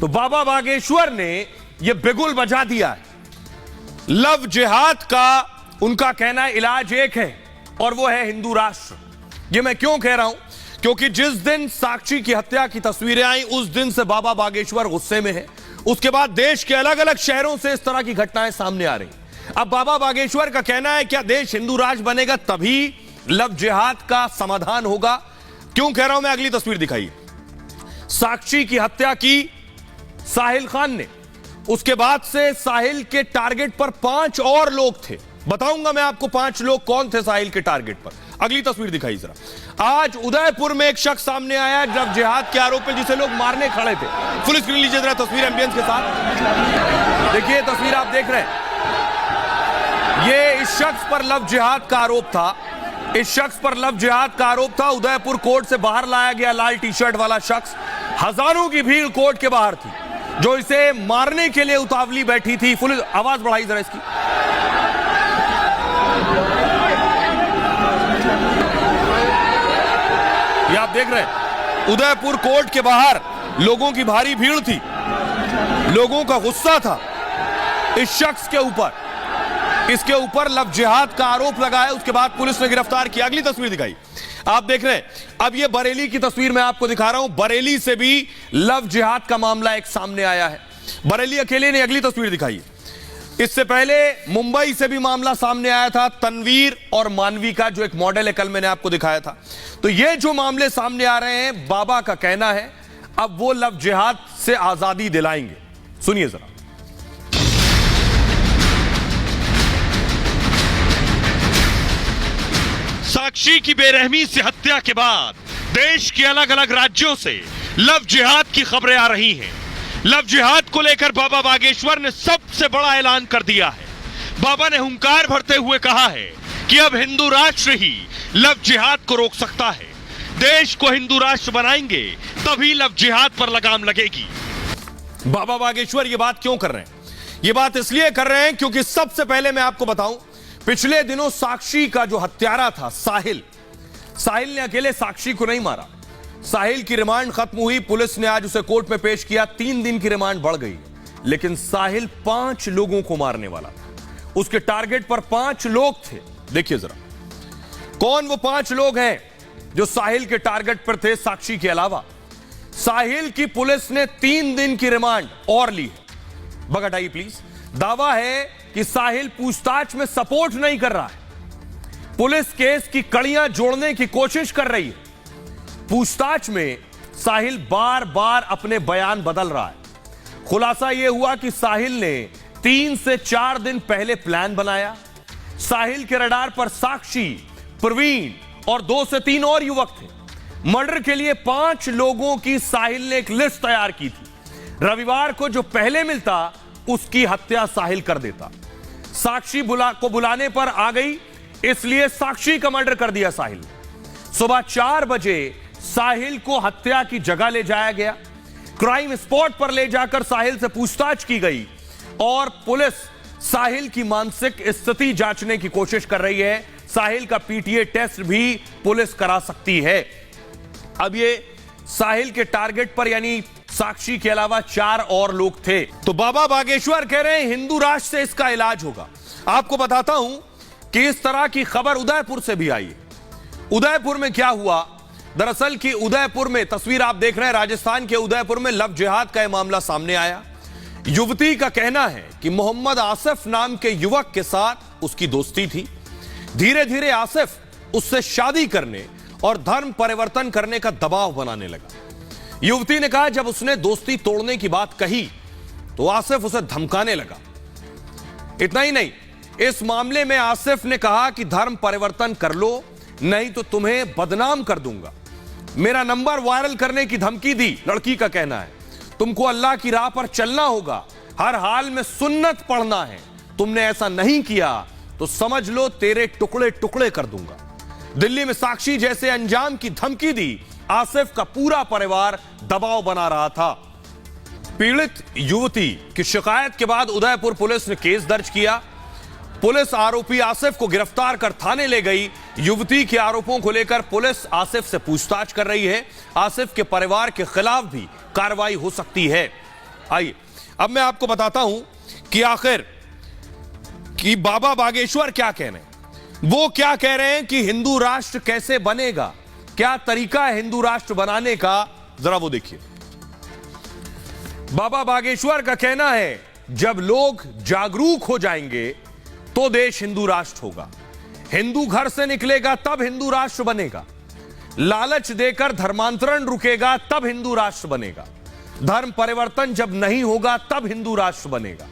तो बाबा बागेश्वर ने यह बिगुल बजा दिया है। लव जिहाद का उनका कहना इलाज एक है और वो है हिंदू राष्ट्र। ये मैं क्यों कह रहा हूं? क्योंकि जिस दिन साक्षी की हत्या की तस्वीरें आई उस दिन से बाबा बागेश्वर गुस्से में है। उसके बाद देश के अलग अलग शहरों से इस तरह की घटनाएं सामने आ रही। अब बाबा बागेश्वर का कहना है क्या देश हिंदू राज बनेगा तभी लव जिहाद का समाधान होगा? क्यों कह रहा हूं मैं? अगली तस्वीर दिखाइए। साक्षी की हत्या की साहिल खान ने, उसके बाद से साहिल के टारगेट पर 5 और लोग थे। बताऊंगा मैं आपको 5 लोग कौन थे साहिल के टारगेट पर। अगली तस्वीर दिखाइए जरा। आज उदयपुर में एक शख्स सामने आया लव जिहाद के आरोप में, जिसे लोग मारने खड़े थे। फुल स्क्रीन लीजिए जरा तस्वीर एम्बियंस के साथ। देखिए तस्वीर आप देख रहे हैं। ये इस शख्स पर लव जिहाद का आरोप था। इस शख्स पर लव जिहाद का आरोप था। उदयपुर कोर्ट से बाहर लाया गया लाल टी शर्ट वाला शख्स। हजारों की भीड़ कोर्ट के बाहर थी जो इसे मारने के लिए उतावली बैठी थी। फुल आवाज बढ़ाई जरा इसकी। ये आप देख रहे हैं उदयपुर कोर्ट के बाहर लोगों की भारी भीड़ थी। लोगों का गुस्सा था इस शख्स के ऊपर। इसके ऊपर लव जिहाद का आरोप लगाया। उसके बाद पुलिस ने गिरफ्तार किया। अगली तस्वीर दिखाई आप देख रहे हैं। अब ये बरेली की तस्वीर मैं आपको दिखा रहा हूं। बरेली से भी लव जिहाद का मामला एक सामने आया है। बरेली अकेले ने। अगली तस्वीर दिखाई। इससे पहले मुंबई से भी मामला सामने आया था, तनवीर और मानवी का, जो एक मॉडल है, कल मैंने आपको दिखाया था। तो ये जो मामले सामने आ रहे हैं, बाबा का कहना है अब वो लव जिहाद से आजादी दिलाएंगे। सुनिए जरा। साक्षी की बेरहमी से हत्या के बाद देश के अलग अलग राज्यों से लव जिहाद की खबरें आ रही हैं। लव जिहाद को लेकर बाबा बागेश्वर ने सबसे बड़ा ऐलान कर दिया है। बाबा ने हुंकार भरते हुए कहा है कि अब हिंदू राष्ट्र ही लव जिहाद को रोक सकता है। देश को हिंदू राष्ट्र बनाएंगे तभी लव जिहाद पर लगाम लगेगी। बाबा बागेश्वर ये बात क्यों कर रहे हैं? ये बात इसलिए कर रहे हैं क्योंकि सबसे पहले मैं आपको बताऊं, पिछले दिनों साक्षी का जो हत्यारा था साहिल ने अकेले साक्षी को नहीं मारा। साहिल की रिमांड खत्म हुई। पुलिस ने आज उसे कोर्ट में पेश किया। 3 दिन की रिमांड बढ़ गई। लेकिन साहिल 5 लोगों को मारने वाला था। उसके टारगेट पर 5 लोग थे। देखिए जरा कौन वो 5 लोग हैं जो साहिल के टारगेट पर थे साक्षी के अलावा। साहिल की पुलिस ने 3 दिन की रिमांड और ली है। बगटाइए प्लीज। दावा है कि साहिल पूछताछ में सपोर्ट नहीं कर रहा है। पुलिस केस की कड़ियां जोड़ने की कोशिश कर रही है। पूछताछ में साहिल बार बार अपने बयान बदल रहा है। खुलासा यह हुआ कि साहिल ने 3 से 4 दिन पहले प्लान बनाया। साहिल के रडार पर साक्षी, प्रवीण और 2 से 3 और युवक थे। मर्डर के लिए 5 लोगों की साहिल ने एक लिस्ट तैयार की थी। रविवार को जो पहले मिलता उसकी हत्या साहिल कर देता। साक्षी को बुलाने पर आ गई, इसलिए साक्षी का मर्डर कर दिया साहिल। सुबह 4 बजे साहिल को हत्या की जगह ले जाया गया। क्राइम स्पॉट पर ले जाकर साहिल से पूछताछ की गई और पुलिस साहिल की मानसिक स्थिति जांचने की कोशिश कर रही है। साहिल का पीटीए टेस्ट भी पुलिस करा सकती है। अब ये साहिल के टारगेट पर यानी साक्षी के अलावा 4 और लोग थे। तो बाबा बागेश्वर कह रहे हैं हिंदू राष्ट्र से इसका इलाज होगा। आपको बताता हूं कि इस तरह की खबर उदयपुर से भी आई है। उदयपुर में क्या हुआ? दरअसल कि उदयपुर में तस्वीर आप देख रहे हैं, राजस्थान के उदयपुर में लव जिहाद का यह मामला सामने आया। युवती का कहना है कि मोहम्मद आसिफ नाम के युवक के साथ उसकी दोस्ती थी। धीरे धीरे आसिफ उससे शादी करने और धर्म परिवर्तन करने का दबाव बनाने लगा। युवती ने कहा जब उसने दोस्ती तोड़ने की बात कही तो आसिफ उसे धमकाने लगा। इतना ही नहीं, इस मामले में आसिफ ने कहा कि धर्म परिवर्तन कर लो नहीं तो तुम्हें बदनाम कर दूंगा। मेरा नंबर वायरल करने की धमकी दी। लड़की का कहना है तुमको अल्लाह की राह पर चलना होगा, हर हाल में सुन्नत पढ़ना है। तुमने ऐसा नहीं किया तो समझ लो तेरे टुकड़े टुकड़े कर दूंगा। दिल्ली में साक्षी जैसे अंजाम की धमकी दी। आसिफ का पूरा परिवार दबाव बना रहा था। पीड़ित युवती की शिकायत के बाद उदयपुर पुलिस ने केस दर्ज किया। पुलिस आरोपी आसिफ को गिरफ्तार कर थाने ले गई। युवती के आरोपों को लेकर पुलिस आसिफ से पूछताछ कर रही है। आसिफ के परिवार के खिलाफ भी कार्रवाई हो सकती है। आइए अब मैं आपको बताता हूं कि आखिर कि बाबा बागेश्वर क्या कह रहे हैं। वो क्या कह रहे हैं कि हिंदू राष्ट्र कैसे बनेगा, क्या तरीका है हिंदू राष्ट्र बनाने का, जरा वो देखिए। बाबा बागेश्वर का कहना है जब लोग जागरूक हो जाएंगे तो देश हिंदू राष्ट्र होगा। हिंदू घर से निकलेगा तब हिंदू राष्ट्र बनेगा। लालच देकर धर्मांतरण रुकेगा तब हिंदू राष्ट्र बनेगा। धर्म परिवर्तन जब नहीं होगा तब हिंदू राष्ट्र बनेगा।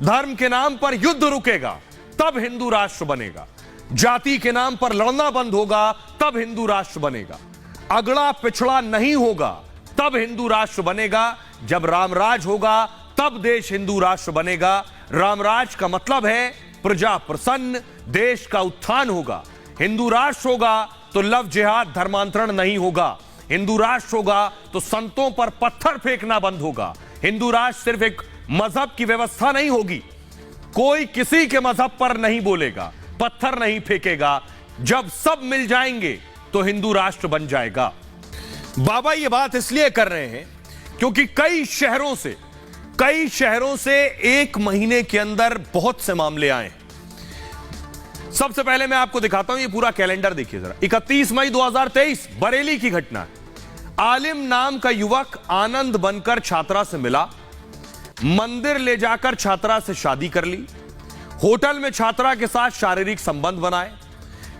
धर्म के नाम पर युद्ध रुकेगा तब हिंदू राष्ट्र बनेगा। जाति के नाम पर लड़ना बंद होगा तब हिंदू राष्ट्र बनेगा। अगड़ा पिछड़ा नहीं होगा तब हिंदू राष्ट्र बनेगा। जब रामराज होगा तब देश हिंदू राष्ट्र बनेगा। रामराज का मतलब है प्रजा प्रसन्न, देश का उत्थान होगा। हिंदू राष्ट्र होगा तो लव जिहाद धर्मांतरण नहीं होगा। हिंदू राष्ट्र होगा तो संतों पर पत्थर फेंकना बंद होगा। हिंदू राष्ट्र सिर्फ एक मजहब की व्यवस्था नहीं होगी। कोई किसी के मजहब पर नहीं बोलेगा, पत्थर नहीं फेंकेगा। जब सब मिल जाएंगे तो हिंदू राष्ट्र बन जाएगा। बाबा ये बात इसलिए कर रहे हैं क्योंकि कई शहरों से एक महीने के अंदर बहुत से मामले आए हैं। सबसे पहले मैं आपको दिखाता हूं, ये पूरा कैलेंडर देखिए जरा। 31 मई 2023 बरेली की घटना है। आलिम नाम का युवक आनंद बनकर छात्रा से मिला, मंदिर ले जाकर छात्रा से शादी कर ली, होटल में छात्रा के साथ शारीरिक संबंध बनाए।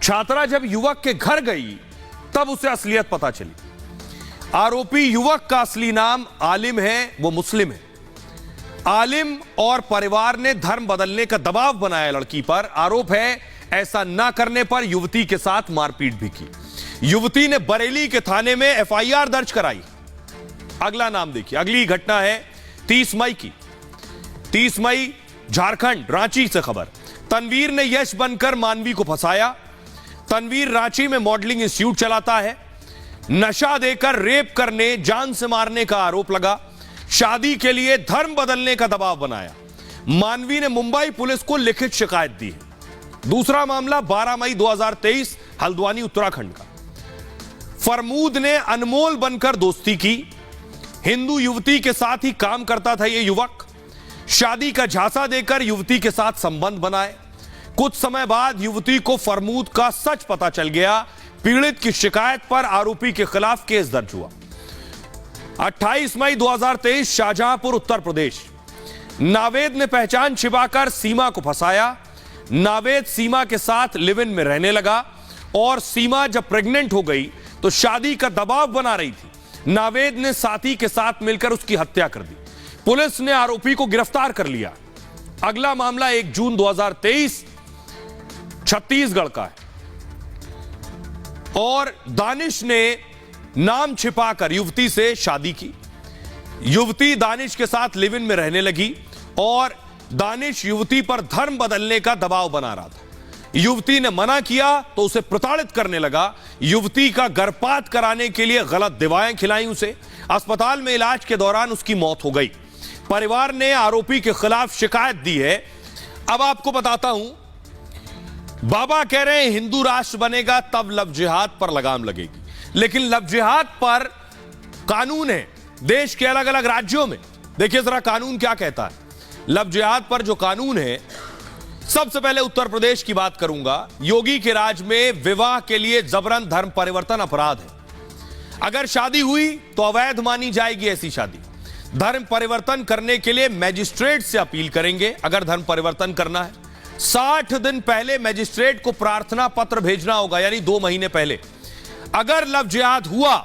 छात्रा जब युवक के घर गई तब उसे असलियत पता चली। आरोपी युवक का असली नाम आलिम है, वो मुस्लिम है। आलिम और परिवार ने धर्म बदलने का दबाव बनाया लड़की पर। आरोप है ऐसा न करने पर युवती के साथ मारपीट भी की। युवती ने बरेली के थाने में एफआईआर दर्ज कराई। अगला नाम देखिए, अगली घटना है 30 मई की। 30 मई झारखंड रांची से खबर। तनवीर ने यश बनकर मानवी को फंसाया। तनवीर रांची में मॉडलिंग इंस्टीट्यूट चलाता है। नशा देकर रेप करने, जान से मारने का आरोप लगा। शादी के लिए धर्म बदलने का दबाव बनाया। मानवी ने मुंबई पुलिस को लिखित शिकायत दी है। दूसरा मामला 12 मई 2023 हल्द्वानी उत्तराखंड का। फरमूद ने अनमोल बनकर दोस्ती की। हिंदू युवती के साथ ही काम करता था यह युवक। शादी का झांसा देकर युवती के साथ संबंध बनाए। कुछ समय बाद युवती को फरमूद का सच पता चल गया। पीड़ित की शिकायत पर आरोपी के खिलाफ केस दर्ज हुआ। 28 मई 2023 शाहजहांपुर उत्तर प्रदेश। नावेद ने पहचान छिपाकर सीमा को फंसाया। नावेद सीमा के साथ लिव इन में रहने लगा और सीमा जब प्रेग्नेंट हो गई तो शादी का दबाव बना रही थी। नावेद ने साथी के साथ मिलकर उसकी हत्या कर दी। पुलिस ने आरोपी को गिरफ्तार कर लिया। अगला मामला 1 जून 2023 छत्तीसगढ़ का है और दानिश ने नाम छिपाकर युवती से शादी की। युवती दानिश के साथ लिव इन में रहने लगी और दानिश युवती पर धर्म बदलने का दबाव बना रहा था। युवती ने मना किया तो उसे प्रताड़ित करने लगा। युवती का गर्भपात कराने के लिए गलत दवाएं खिलाई उसे। अस्पताल में इलाज के दौरान उसकी मौत हो गई। परिवार ने आरोपी के खिलाफ शिकायत दी है। अब आपको बताता हूं, बाबा कह रहे हैं हिंदू राष्ट्र बनेगा तब लव जिहाद पर लगाम लगेगी, लेकिन लव जिहाद पर कानून है देश के अलग अलग राज्यों में। देखिए जरा कानून क्या कहता है। लव जिहाद पर जो कानून है, सबसे पहले उत्तर प्रदेश की बात करूंगा। योगी के राज में विवाह के लिए जबरन धर्म परिवर्तन अपराध है। अगर शादी हुई तो अवैध मानी जाएगी ऐसी शादी। धर्म परिवर्तन करने के लिए मैजिस्ट्रेट से अपील करेंगे। अगर धर्म परिवर्तन करना है 60 दिन पहले मैजिस्ट्रेट को प्रार्थना पत्र भेजना होगा, यानी 2 महीने पहले। अगर लव जिहाद हुआ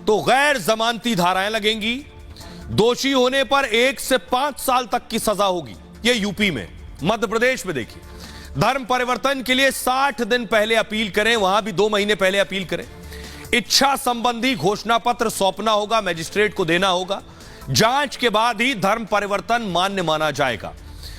तो गैर जमानती धाराएं लगेंगी। दोषी होने पर 1 से 5 साल तक की सजा होगी। यह यूपी में। मध्य प्रदेश में देखिए, धर्म परिवर्तन के लिए 60 दिन पहले अपील करें, वहां भी 2 महीने पहले अपील करें। इच्छा संबंधी घोषणा पत्र सौंपना होगा, मैजिस्ट्रेट को देना होगा। जांच के बाद ही धर्म परिवर्तन मान्य माना जाएगा।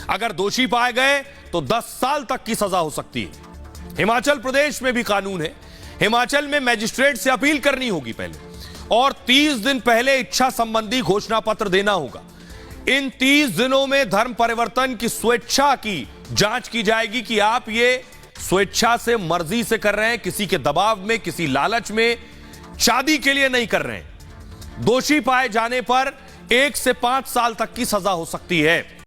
अगर दोषी पाए गए तो 10 साल तक की सजा हो सकती है। हिमाचल प्रदेश में भी कानून है। हिमाचल में मैजिस्ट्रेट से अपील करनी होगी पहले और 30 दिन पहले इच्छा संबंधी घोषणा पत्र देना होगा। इन 30 दिनों में धर्म परिवर्तन की स्वेच्छा की जांच की जाएगी कि आप ये स्वेच्छा से, मर्जी से कर रहे हैं, किसी के दबाव में, किसी लालच में, शादी के लिए नहीं कर रहे हैं। दोषी पाए जाने पर 1 से 5 साल तक की सजा हो सकती है।